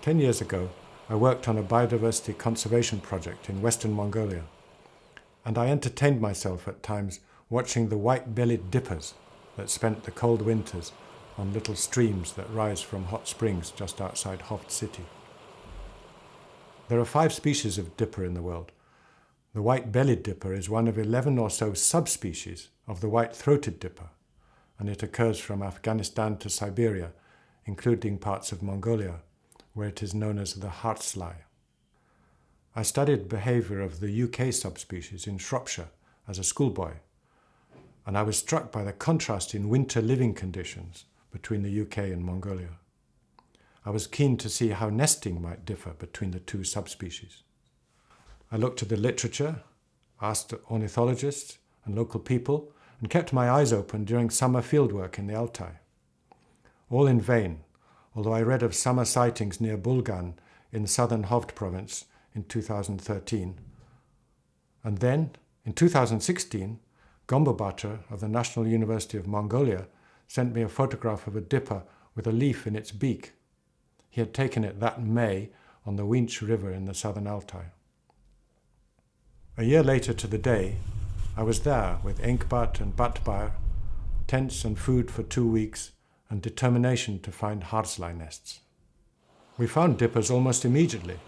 10 years ago, I worked on a biodiversity conservation project in Western Mongolia, and I entertained myself at times watching the white-bellied dippers that spent the cold winters on little streams that rise from hot springs just outside Hoft city. There are 5 species of dipper in the world. The white-bellied dipper is one of 11 or so subspecies of the white-throated dipper, and it occurs from Afghanistan to Siberia, including parts of Mongolia, where it is known as the Harzlai. I studied behaviour of the UK subspecies in Shropshire as a schoolboy, and I was struck by the contrast in winter living conditions between the UK and Mongolia. I was keen to see how nesting might differ between the 2 subspecies. I looked at the literature, asked ornithologists and local people, and kept my eyes open during summer fieldwork in the Алтаи. All in vain, although I read of summer sightings near Bulgan in southern Hoft province in 2013. And then, in 2016, Gombobatar of the National University of Mongolia sent me a photograph of a dipper with a leaf in its beak. He had taken it that May on the Winch River in the southern Altai. A year later to the day, I was there with Enkbat and Batbar, tents and food for 2 weeks, and determination to find Harzlai nests. We found dippers almost immediately,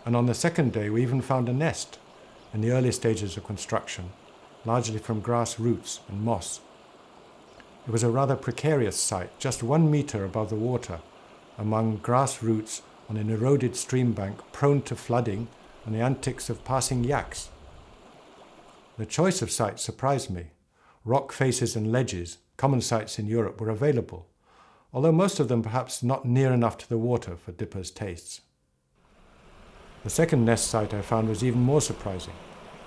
and on the second day we even found a nest in the early stages of construction, largely from grass roots and moss. It was a rather precarious site, just 1 meter above the water, among grass roots on an eroded stream bank prone to flooding and the antics of passing yaks. The choice of sites surprised me. Rock faces and ledges, common sites in Europe, were available, although most of them perhaps not near enough to the water for dippers' tastes. The second nest site I found was even more surprising,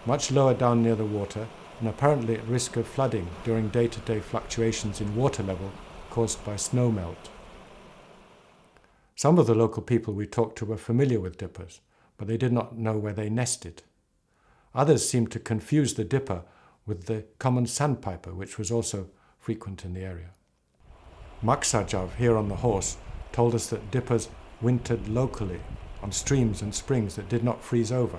much lower down near the water and apparently at risk of flooding during day-to-day fluctuations in water level caused by snow melt. Some of the local people we talked to were familiar with dippers, but they did not know where they nested. Others seemed to confuse the dipper with the common sandpiper, which was also frequent in the area. Maksajav, here on the horse, told us that dippers wintered locally on streams and springs that did not freeze over.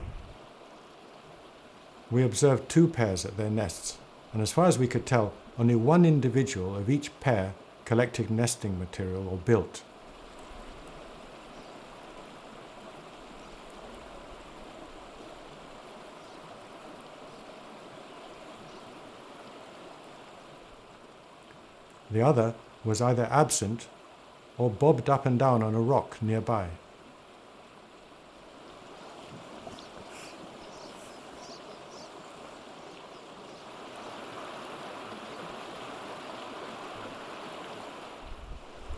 We observed 2 pairs at their nests, and as far as we could tell, only 1 individual of each pair collected nesting material or built. The other was either absent or bobbed up and down on a rock nearby.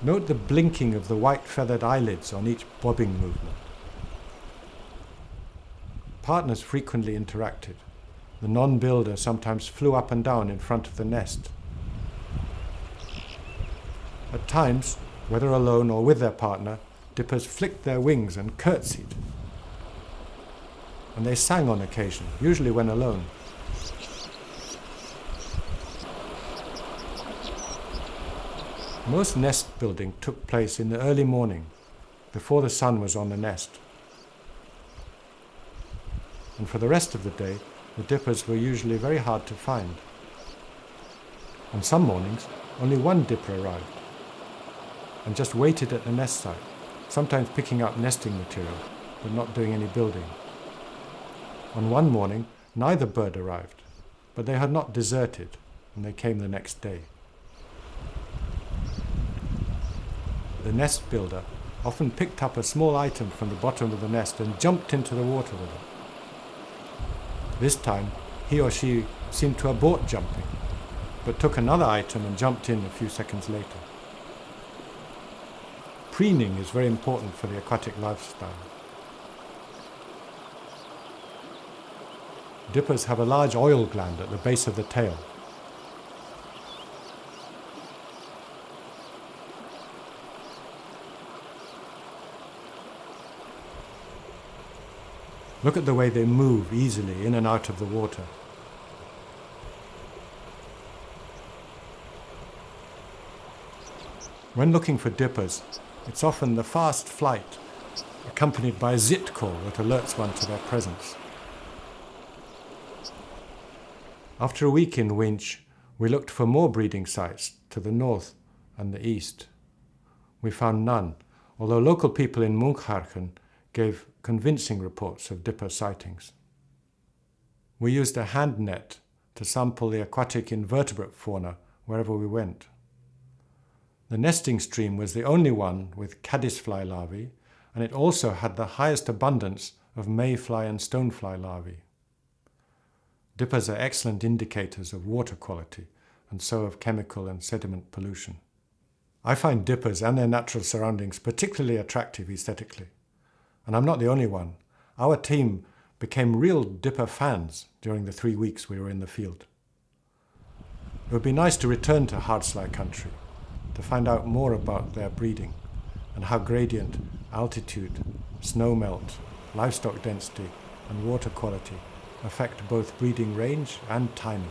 Note the blinking of the white feathered eyelids on each bobbing movement. Partners frequently interacted. The non-builder sometimes flew up and down in front of the nest. At times, whether alone or with their partner, dippers flicked their wings and curtsied. And they sang on occasion, usually when alone. Most nest building took place in the early morning, before the sun was on the nest. And for the rest of the day, the dippers were usually very hard to find. On some mornings, only 1 dipper arrived, and just waited at the nest site, sometimes picking up nesting material, but not doing any building. On one morning, neither bird arrived, but they had not deserted, and they came the next day. The nest builder often picked up a small item from the bottom of the nest and jumped into the water with it. This time, he or she seemed to abort jumping, but took another item and jumped in a few seconds later. Preening is very important for the aquatic lifestyle. Dippers have a large oil gland at the base of the tail. Look at the way they move easily in and out of the water. When looking for dippers, it's often the fast flight accompanied by a zit call that alerts one to their presence. After a week in Winch, we looked for more breeding sites to the north and the east. We found none, although local people in Munkharchen gave convincing reports of dipper sightings. We used a hand net to sample the aquatic invertebrate fauna wherever we went. The nesting stream was the only one with caddisfly larvae, and it also had the highest abundance of mayfly and stonefly larvae. Dippers are excellent indicators of water quality and so of chemical and sediment pollution. I find dippers and their natural surroundings particularly attractive aesthetically. And I'm not the only one. Our team became real dipper fans during the 3 weeks we were in the field. It would be nice to return to Harzlai country to find out more about their breeding and how gradient, altitude, snow melt, livestock density and water quality affect both breeding range and timing.